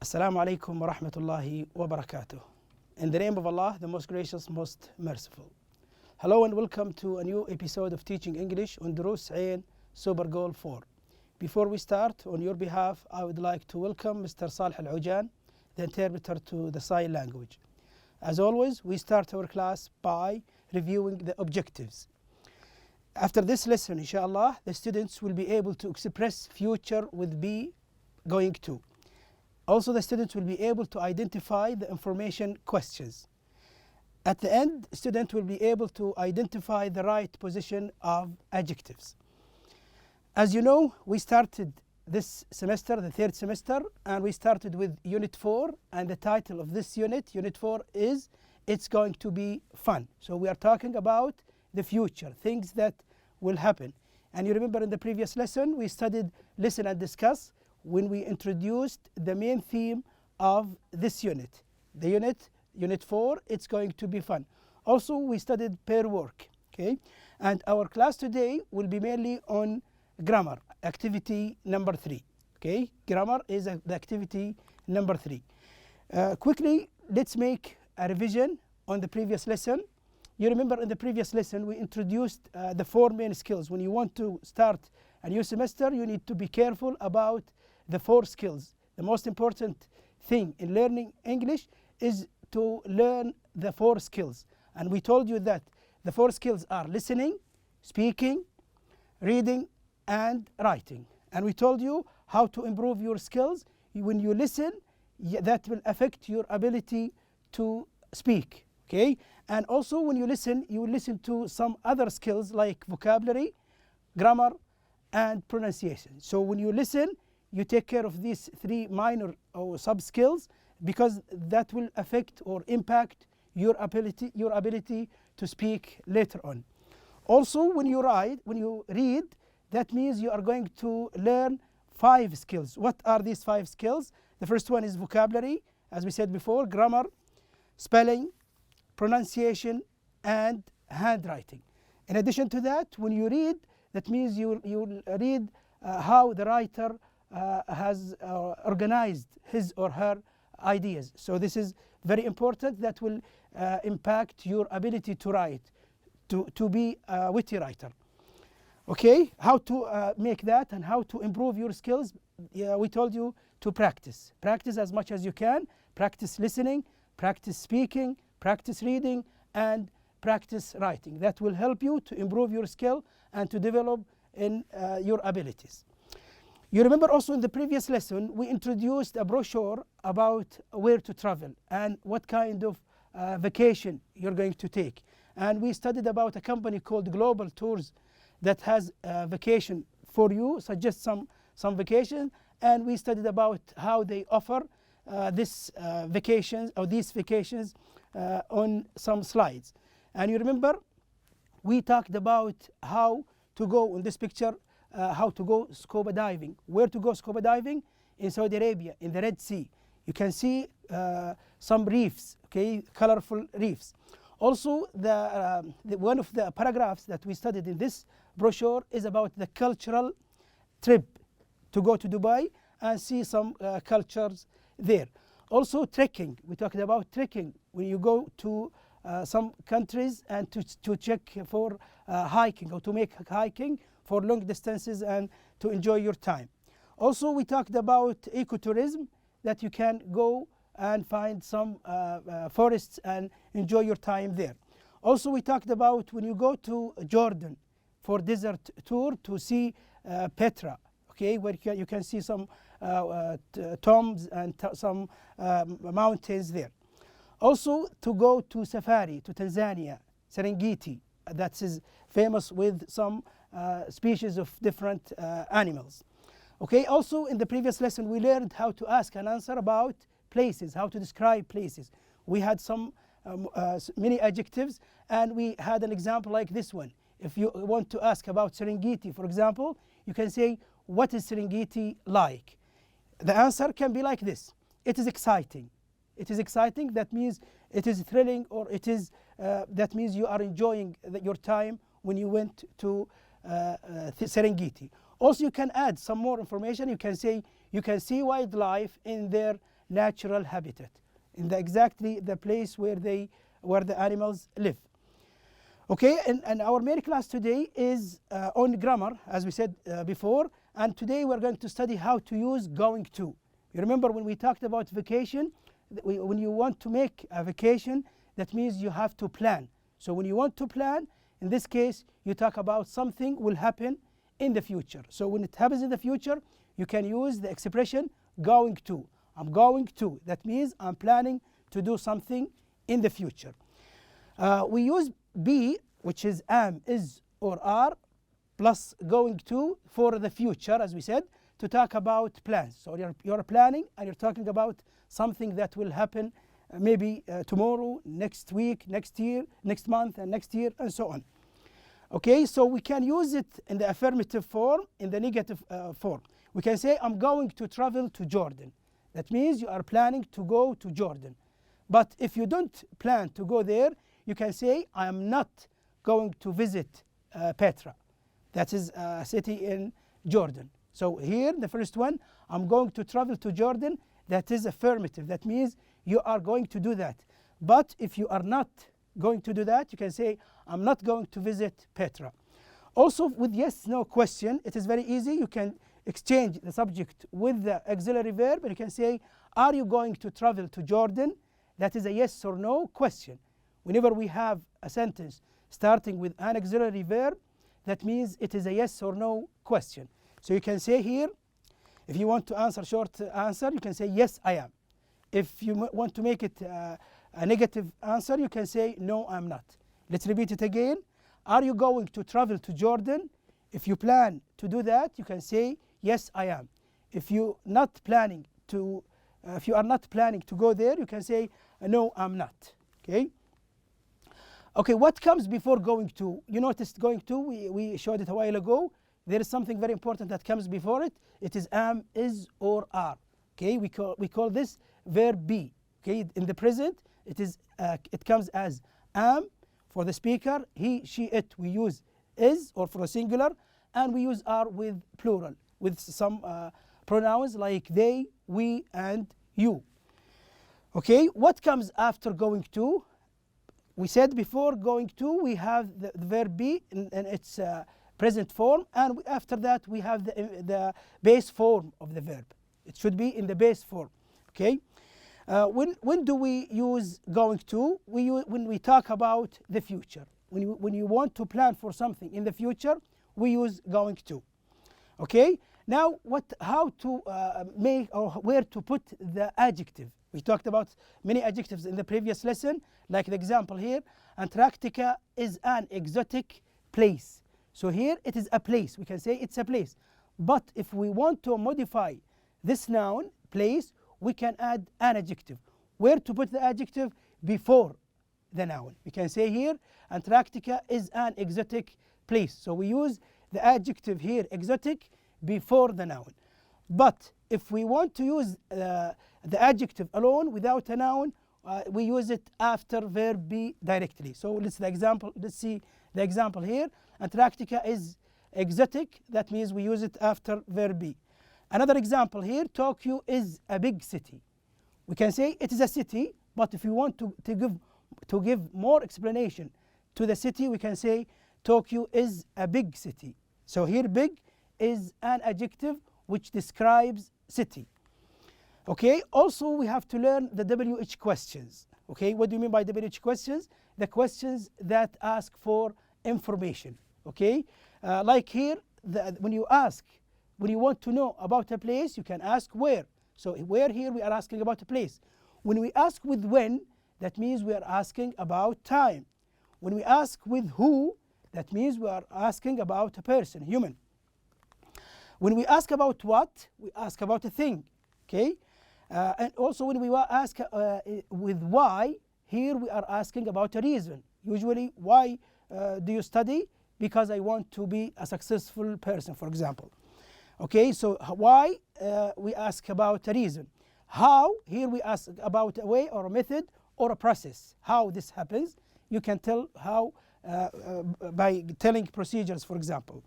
Assalamu alaikum wa rahmatullahi wa barakatuh. In the name of Allah, the most gracious, most merciful. Hello and welcome to a new episode of Teaching English on Dروس Super Goal 4. Before we start, on your behalf, I would like to welcome Mr. Salih Al-Ujan, the interpreter to the sign language. As always, we start our class by reviewing the objectives. After this lesson, inshallah, the students will be able to express future with be going to. Also, the students will be able to identify the information questions. At the end, student will be able to identify the right position of adjectives. As you know, we started this semester, the third semester, and we started with Unit 4, and the title of this unit, Unit 4, is It's Going to Be Fun. So we are talking about the future, things that will happen. And you remember in the previous lesson, we studied Listen and Discuss when we introduced the main theme of this unit. The Unit 4, It's Going to Be Fun. Also, we studied pair work, okay? And our class today will be mainly on grammar, activity number 3, okay? Grammar is the activity number 3. Quickly, let's make a revision on the previous lesson. You remember in the previous lesson, we introduced the 4 main skills. When you want to start a new semester, you need to be careful about the 4 skills. The most important thing in learning English is to learn the 4 skills. And we told you that the 4 skills are listening, speaking, reading, and writing. And we told you how to improve your skills. When you listen, that will affect your ability to speak, okay? And also when you listen, you will listen to some other skills like vocabulary, grammar, and pronunciation. So when you listen, you take care of these 3 minor or sub-skills because that will affect or impact your ability to speak later on. Also, when you read, that means you are going to learn 5 skills. What are these 5 skills? The first one is vocabulary, as we said before, grammar, spelling, pronunciation, and handwriting. In addition to that, when you read, that means you read how the writer has organized his or her ideas. So this is very important. That will impact your ability to write, to be a witty writer. Okay, how to make that and how to improve your skills? We told you to practice. Practice as much as you can. Practice listening, practice speaking, practice reading, and practice writing. That will help you to improve your skill and to develop in your abilities. You remember also in the previous lesson, we introduced a brochure about where to travel and what kind of vacation you're going to take. And we studied about a company called Global Tours that has a vacation for you, suggest some vacation. And we studied about how they offer these vacations on some slides. And you remember, we talked about how to go in this picture, how to go scuba diving. Where to go scuba diving? In Saudi Arabia, in the Red Sea. You can see some reefs, okay, colorful reefs. Also, one of the paragraphs that we studied in this brochure is about the cultural trip to go to Dubai and see some cultures there. Also, trekking. We talked about trekking when you go to some countries and to check for hiking or to make hiking for long distances and to enjoy your time. Also, we talked about ecotourism, that you can go and find some forests and enjoy your time there. Also, we talked about when you go to Jordan for desert tour to see Petra, okay, where you can see some tombs and some mountains there. Also, to go to safari to Tanzania, Serengeti, that is famous with some species of different animals. Okay, also in the previous lesson we learned how to ask and answer about places, how to describe places. We had some many adjectives and we had an example like this one. If you want to ask about Serengeti, for example, you can say, what is Serengeti like? The answer can be like this: it is exciting. It is exciting, that means it is thrilling, or it is that means you are enjoying your time when you went to Serengeti. Also, you can add some more information. You can say you can see wildlife in their natural habitat, in exactly the place where the animals live. Okay, and our main class today is on grammar, as we said before, and today we're going to study how to use going to. You remember when we talked about vacation, when you want to make a vacation, that means you have to plan. So when you want to plan, in this case, you talk about something will happen in the future. So when it happens in the future, you can use the expression going to. I'm going to. That means I'm planning to do something in the future. We use be, which is am, is, or are, plus going to for the future, as we said, to talk about plans. So you're planning and you're talking about something that will happen maybe tomorrow, next week, next year, next month, and next year, and so on. Okay, so we can use it in the affirmative form, in the negative form. We can say, I'm going to travel to Jordan. That means you are planning to go to Jordan. But if you don't plan to go there, you can say, I am not going to visit Petra. That is a city in Jordan. So here, the first one, I'm going to travel to Jordan. That is affirmative. That means you are going to do that. But if you are not going to do that, you can say, I'm not going to visit Petra. Also, with yes, no question, it is very easy. You can exchange the subject with the auxiliary verb, and you can say, are you going to travel to Jordan? That is a yes or no question. Whenever we have a sentence starting with an auxiliary verb, that means it is a yes or no question. So you can say here, if you want to answer short answer, you can say, yes, I am. If you want to make it a negative answer, you can say, no, I'm not. Let's repeat it again. Are you going to travel to Jordan? If you plan to do that, you can say, yes, I am. If you are not planning to go there, you can say, no, I'm not. Okay. Okay, what comes before going to? You noticed going to, we showed it a while ago. There is something very important that comes before it. It is am, is, or are. Okay, we call this verb be. Okay, in the present, it comes as am for the speaker, he, she, it. We use is, or for a singular, and we use are with plural, with some pronouns like they, we, and you. Okay, what comes after going to? We said before going to, we have the verb be in its present form, and after that we have the base form of the verb. It should be in the base form. Okay. When do we use going to? When we talk about the future. When you want to plan for something in the future, we use going to. Okay. Now, how to make or where to put the adjective? We talked about many adjectives in the previous lesson, like the example here. Antarctica is an exotic place. So here it is a place. We can say it's a place. But if we want to modify this noun, place, we can add an adjective. Where to put the adjective? Before the noun. We can say here, Antarctica is an exotic place. So we use the adjective here, exotic, before the noun. But if we want to use the adjective alone without a noun, we use it after verb be directly. So let's see the example here. Antarctica is exotic. That means we use it after verb be. Another example here, Tokyo is a big city. We can say it is a city, but if you want to give more explanation to the city, we can say Tokyo is a big city. So here big is an adjective which describes city. Okay, also we have to learn the WH questions. Okay, what do you mean by WH questions? The questions that ask for information. Okay, like here, when you want to know about a place, you can ask where. So where here we are asking about a place. When we ask with when, that means we are asking about time. When we ask with who, that means we are asking about a person, human. When we ask about what, we ask about a thing. Okay, and also when we ask with why, here we are asking about a reason. Usually, why do you study? Because I want to be a successful person, for example. Okay, so why we ask about a reason. How, here we ask about a way or a method or a process. How this happens, you can tell how by telling procedures, for example.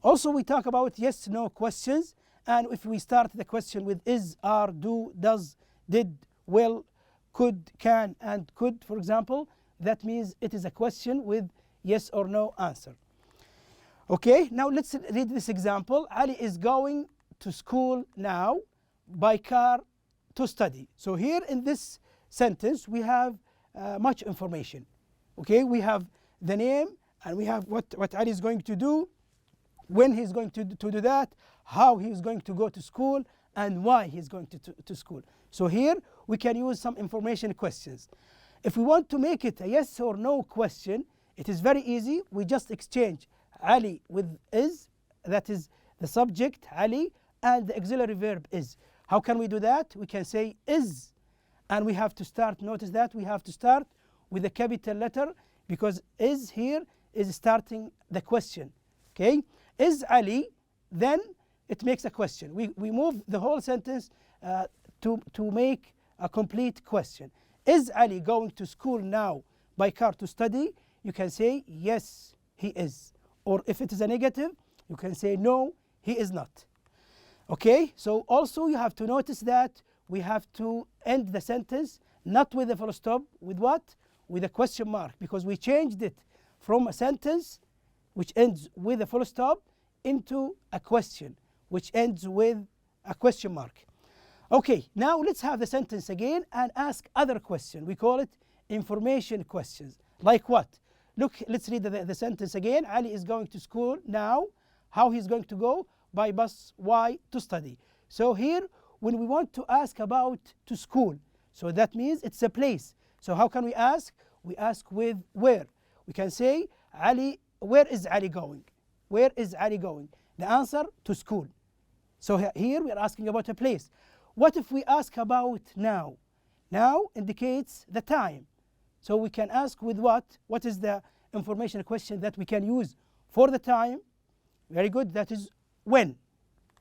Also, we talk about yes, no questions. And if we start the question with is, are, do, does, did, will, could, can, and could, for example, that means it is a question with yes or no answer. Okay, now let's read this example. Ali is going to school now by car to study. So here in this sentence we have much information. Okay, we have the name and we have what Ali is going to do, when he's going to do that, how he is going to go to school, and why he's going to school. So here we can use some information questions. If we want to make it a yes or no question, it is very easy. We just exchange Ali with is, that is the subject Ali, and the auxiliary verb is. How can we do that? We can say is, and we have to start, notice that we have to start with a capital letter because is here is starting the question. Okay, is Ali, then it makes a question. We move the whole sentence to make a complete question. Is Ali going to school now by car to study? You can say yes, he is. Or if it is a negative, you can say no, he is not. Okay, so also you have to notice that we have to end the sentence not with a full stop, with what? With a question mark, because we changed it from a sentence which ends with a full stop into a question which ends with a question mark. Okay, now let's have the sentence again and ask other questions. We call it information questions. Like what? Look, let's read the sentence again. Ali is going to school now. How he's going to go? By bus. Why? To study. So here, when we want to ask about to school, so that means it's a place. So how can we ask? We ask with where. We can say, Ali, where is Ali going? Where is Ali going? The answer, to school. So here we are asking about a place. What if we ask about now? Now indicates the time. So we can ask with what? What is the information question that we can use for the time? Very good, that is when.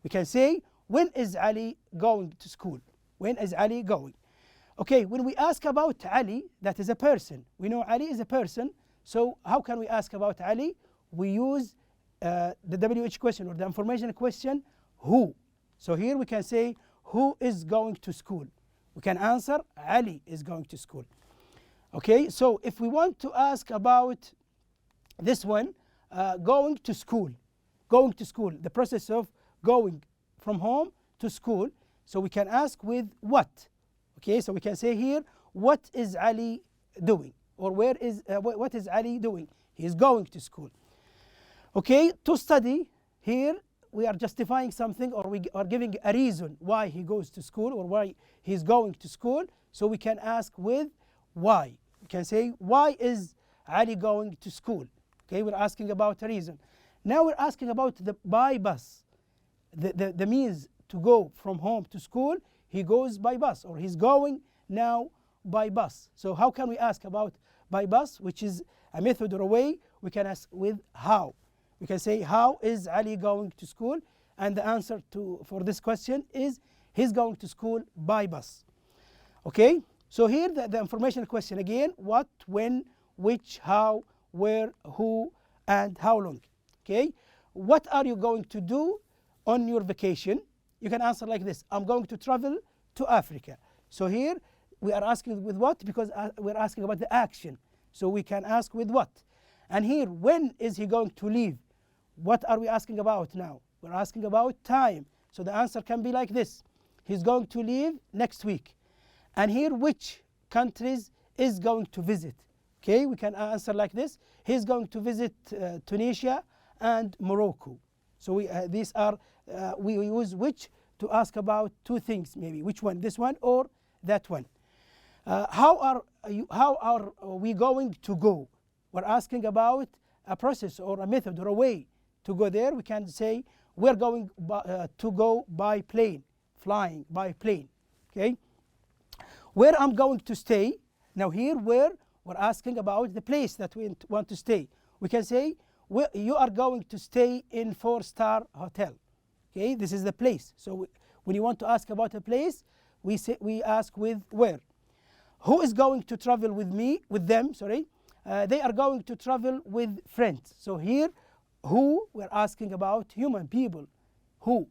We can say, when is Ali going to school? When is Ali going? Okay, when we ask about Ali, that is a person. We know Ali is a person. So how can we ask about Ali? We use the WH question or the information question, who. So here we can say, who is going to school? We can answer, Ali is going to school. Okay, so if we want to ask about this one, going to school, the process of going from home to school, so we can ask with what? Okay, so we can say here, what is Ali doing? Or where is what is Ali doing? He is going to school. Okay, to study, here we are justifying something, or we are giving a reason why he goes to school or why he's going to school. So we can ask with why. We can say, why is Ali going to school? Okay, we're asking about a reason. Now we're asking about the by bus. The means to go from home to school, he goes by bus, or he's going now by bus. So how can we ask about by bus, which is a method or a way? We can ask with how. We can say, how is Ali going to school? And the answer for this question is, he's going to school by bus. Okay, so here the information question again, what, when, which, how, where, who, and how long. Okay, what are you going to do on your vacation? You can answer like this, I'm going to travel to Africa. So here we are asking with what? Because we're asking about the action. So we can ask with what? And here, when is he going to leave? What are we asking about now? We're asking about time. So the answer can be like this. He's going to leave next week. And here, which countries is going to visit? Okay, we can answer like this. He's going to visit Tunisia and Morocco. So we use which to ask about two things, maybe. Which one? This one or that one? How are we going to go? We're asking about a process or a method or a way to go there. We can say we're going to go by plane, flying by plane. Okay, where I'm going to stay. Now here, where we're asking about the place that we want to stay. We can say you are going to stay in 4-star hotel. Okay, this is the place. So when you want to ask about a place, we ask with where. Who is going to travel with them? They are going to travel with friends. So here, who, we're asking about human people. Who?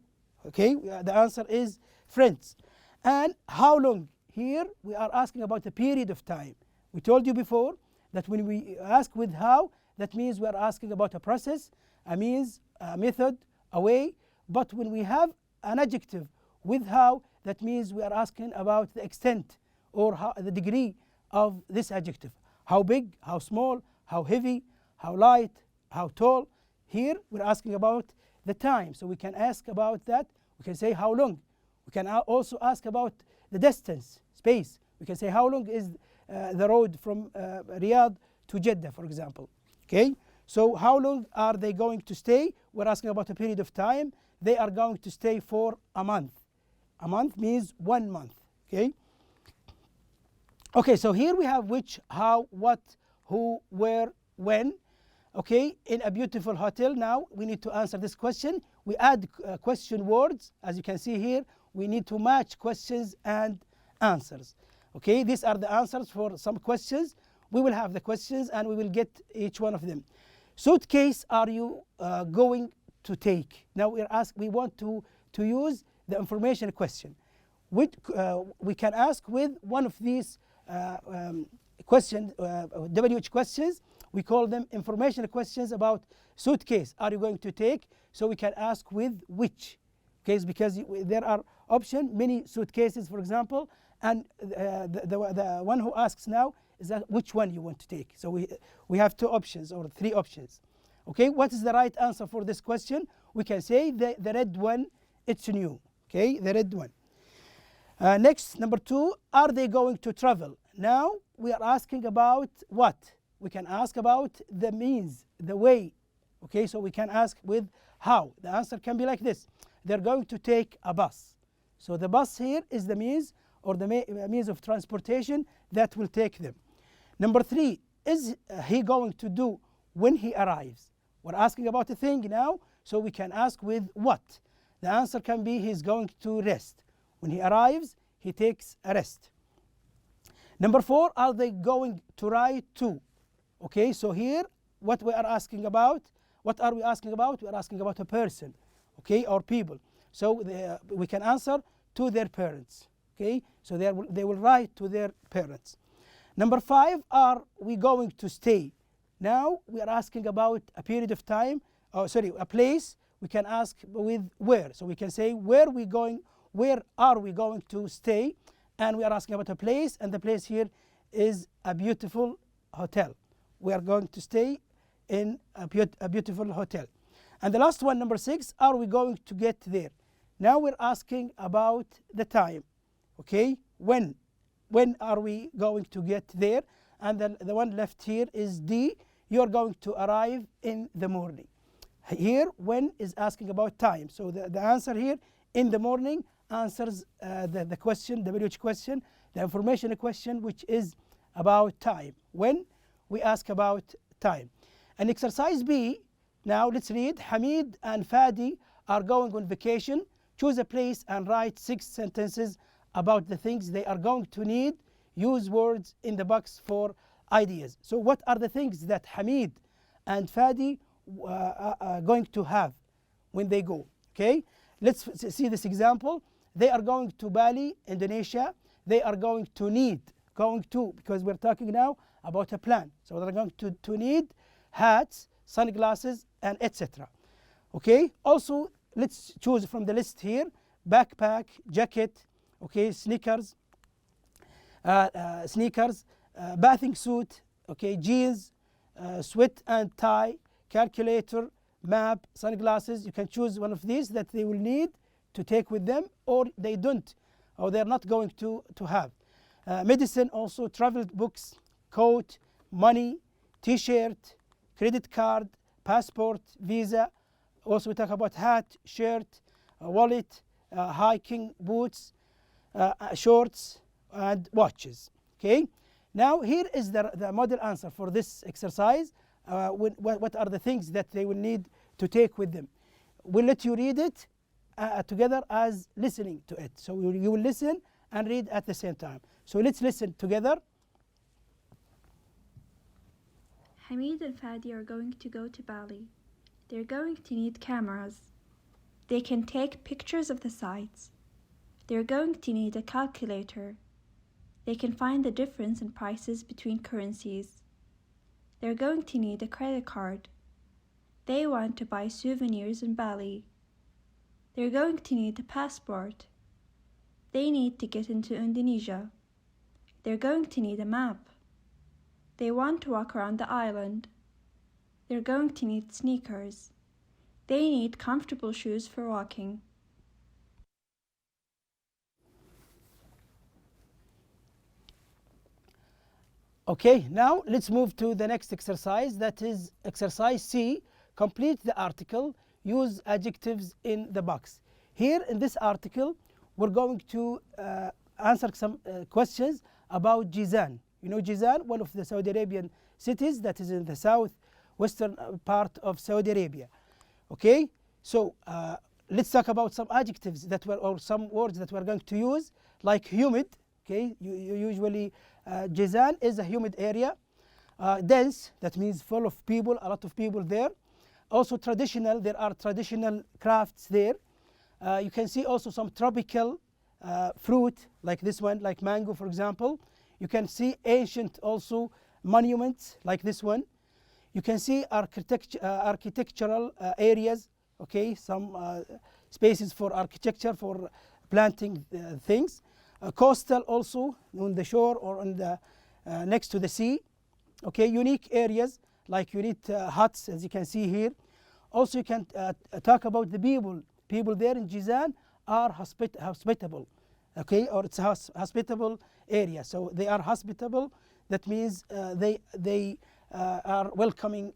Okay, the answer is friends. And how long here we are asking about a period of time. We told you before that when we ask with how, that means we are asking about a process, a means, a method, a way. But when we have an adjective with how, that means we are asking about the extent or the degree of this adjective. How big, how small, how heavy, how light, how tall. Here we're asking about the time. So we can ask about that. We can say how long. We can also ask about the distance, space. We can say how long is the road from Riyadh to Jeddah, for example. Okay, so how long are they going to stay? We're asking about a period of time. They are going to stay for a month. A month means 1 month. Okay. Okay, so here we have which, how, what, who, where, when. Okay, in a beautiful hotel. Now we need to answer this question. We add question words. As you can see here, we need to match questions and answers. Okay, these are the answers for some questions. We will have the questions and we will get each one of them. Suitcase are you going to take? Now we want to use the information question. Which, we can ask with one of these questions, WH questions. We call them information questions about suitcase. Are you going to take? So we can ask with which. Okay, because there are options, many suitcases, for example, and the one who asks now is that which one you want to take. So we have 2 options or 3 options. Okay, what is the right answer for this question? We can say the red one, it's new. Okay, the red one. Next, number 2, are they going to travel? Now we are asking about what? We can ask about the means, the way. Okay, so we can ask with how. The answer can be like this. They're going to take a bus. So the bus here is the means or the means of transportation that will take them. Number 3, is he going to do when he arrives? We're asking about a thing now, so we can ask with what. The answer can be he's going to rest. When he arrives, he takes a rest. Number 4, are they going to ride to? Okay, so here what we are asking about, what are we asking about? We are asking about a person, okay, or people. So we can answer to their parents. Okay, so they will write to their parents. Number 5, are we going to stay? Now we are asking about a period of time, a place. We can ask with where. So we can say where are we going to stay? And we are asking about a place, and the place here is a beautiful hotel. We are going to stay in a beautiful hotel. And the last one, number 6, are we going to get there? Now we're asking about the time. Okay, when are we going to get there? And then the one left here is D. You're going to arrive in the morning. Here, when is asking about time. So the answer here, in the morning, answers the question, the WH question, the information question, which is about time. When we ask about time. And exercise B, now let's read. Hamid and Fadi are going on vacation. Choose a place and write 6 sentences about the things they are going to need. Use words in the box for ideas. So what are the things that Hamid and Fadi are going to have when they go? Okay, let's see this example. They are going to Bali, Indonesia. They are going to need, because we're talking now about a plan. So they're going to need hats, sunglasses, and etc. Okay, also let's choose from the list here. Backpack, jacket, okay, sneakers, bathing suit, okay, jeans, sweat and tie, calculator, map, sunglasses. You can choose one of these that they will need to take with them, or they don't, or they're not going to have. Medicine also, travel books, coat, money, t-shirt, credit card, passport, visa. Also we talk about hat, shirt, wallet, hiking boots, shorts, and watches. Okay, now here is the model answer for this exercise. What are the things that they will need to take with them? We'll let you read it together as listening to it. So you will listen and read at the same time. So let's listen together. Hamid and Fadi are going to go to Bali. They're going to need cameras. They can take pictures of the sights. They're going to need a calculator. They can find the difference in prices between currencies. They're going to need a credit card. They want to buy souvenirs in Bali. They're going to need a passport. They need to get into Indonesia. They're going to need a map. They want to walk around the island. They're going to need sneakers. They need comfortable shoes for walking. Okay, now let's move to the next exercise. That is exercise C. Complete the article. Use adjectives in the box. Here in this article, we're going to answer some questions about Jizan. You know Jizan, one of the Saudi Arabian cities that is in the southwestern part of Saudi Arabia. Okay, so let's talk about some adjectives that were, or some words that we're going to use, like humid. Okay, you usually Jizan is a humid area. Dense, that means full of people, a lot of people there. Also traditional, there are traditional crafts there. You can see also some tropical fruit like this one, like mango for example. You can see ancient also monuments like this one. You can see architectural areas, okay, some spaces for architecture, for planting things. Coastal also on the shore or on the next to the sea. Okay, unique areas like unique huts as you can see here. Also you can talk about the people. People there in Jizan are hospitable. Okay, or it's a hospitable area. So they are hospitable. That means they are welcoming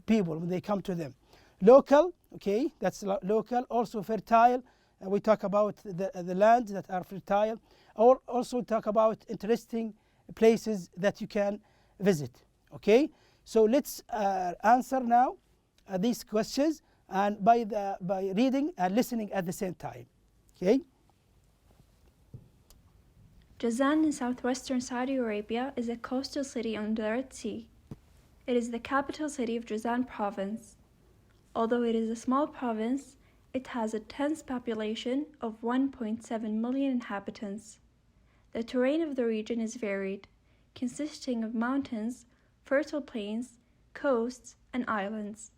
people when they come to them. Local, okay, that's local. Also fertile. We talk about the lands that are fertile. Or also talk about interesting places that you can visit. Okay, so let's answer now these questions, and by reading and listening at the same time. Okay. Jazan in southwestern Saudi Arabia is a coastal city on the Red Sea. It is the capital city of Jazan province. Although it is a small province, it has a dense population of 1.7 million inhabitants. The terrain of the region is varied, consisting of mountains, fertile plains, coasts, and islands.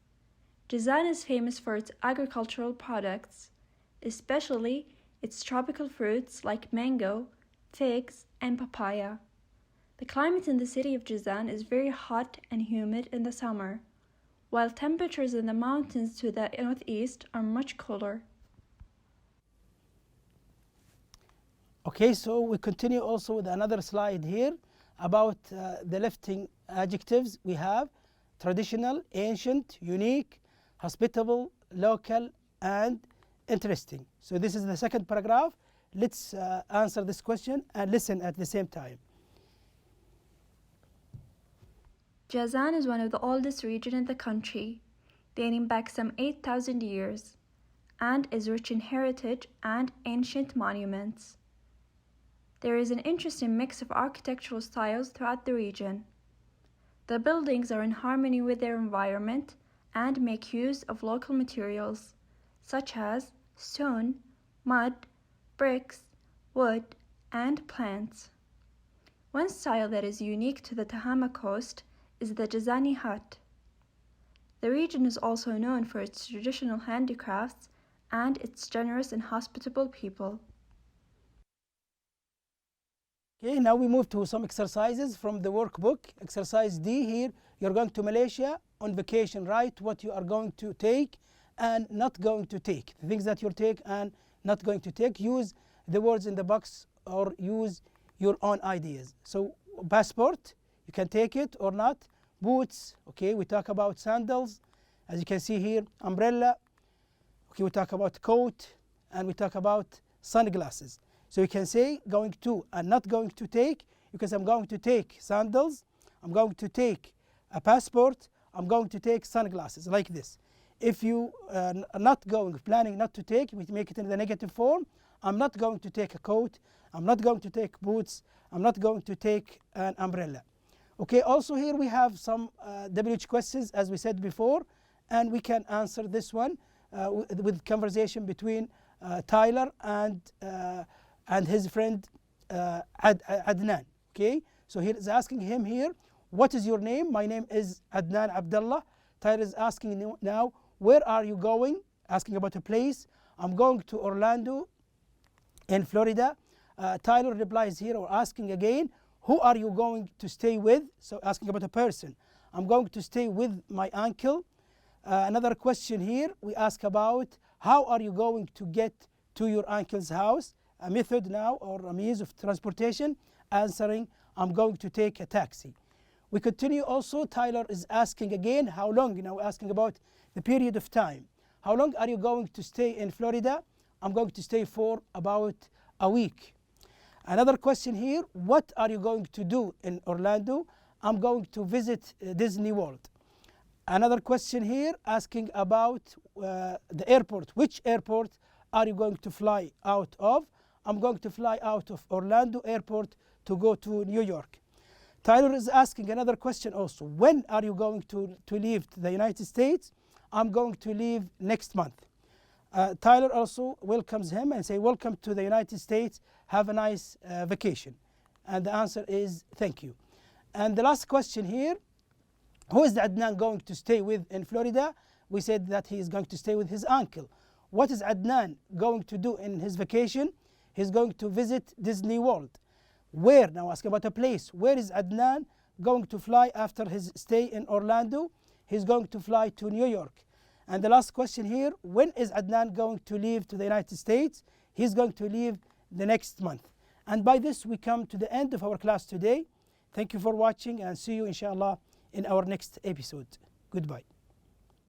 Jazan is famous for its agricultural products, especially its tropical fruits like mango, figs, and papaya. The climate in the city of Jazan is very hot and humid in the summer, while temperatures in the mountains to the northeast are much cooler. Okay, so we continue also with another slide here about the lifting adjectives. We have traditional, ancient, unique, hospitable, local, and interesting. So this is the second paragraph. Let's answer this question and listen at the same time. Jazan is one of the oldest regions in the country, dating back some 8,000 years, and is rich in heritage and ancient monuments. There is an interesting mix of architectural styles throughout the region. The buildings are in harmony with their environment and make use of local materials, such as stone, mud, bricks, wood, and plants. One style that is unique to the Tahama coast is the Jazani hut. The region is also known for its traditional handicrafts and its generous and hospitable people. Okay, now we move to some exercises from the workbook. Exercise D here, you're going to Malaysia on vacation. Write what you are going to take and not going to take. The things that you'll take and not going to take. Use the words in the box or use your own ideas. So passport, you can take it or not. Boots, okay, we talk about sandals. As you can see here, umbrella. Okay, we talk about coat and we talk about sunglasses. So you can say going to and not going to take, because I'm going to take sandals, I'm going to take a passport, I'm going to take sunglasses, like this. If you are not going, planning not to take, we make it in the negative form. I'm not going to take a coat, I'm not going to take boots, I'm not going to take an umbrella. Okay, also here we have some WH questions as we said before, and we can answer this one with conversation between Tyler and his friend Adnan. Okay, so he is asking him here, what is your name? My name is Adnan Abdullah. Tyler is asking now, where are you going? Asking about a place. I'm going to Orlando in Florida. Tyler replies here, or asking again, who are you going to stay with? So asking about a person. I'm going to stay with my uncle. Another question here, we ask about how are you going to get to your uncle's house? A method now, or a means of transportation. Answering, I'm going to take a taxi. We continue also, Tyler is asking again, how long? Now asking about the period of time. How long are you going to stay in Florida? I'm going to stay for about a week. Another question here, what are you going to do in Orlando? I'm going to visit Disney World. Another question here, asking about the airport. Which airport are you going to fly out of? I'm going to fly out of Orlando Airport to go to New York. Tyler is asking another question also. When are you going to leave the United States? I'm going to leave next month. Tyler also welcomes him and say, welcome to the United States. Have a nice vacation. And the answer is thank you. And the last question here, who is Adnan going to stay with in Florida? We said that he is going to stay with his uncle. What is Adnan going to do in his vacation? He's going to visit Disney World. Where? Now asking about a place. Where is Adnan going to fly after his stay in Orlando? He's going to fly to New York. And the last question here, when is Adnan going to leave to the United States? He's going to leave the next month. And by this we come to the end of our class today. Thank you for watching and see you inshallah in our next episode. Goodbye.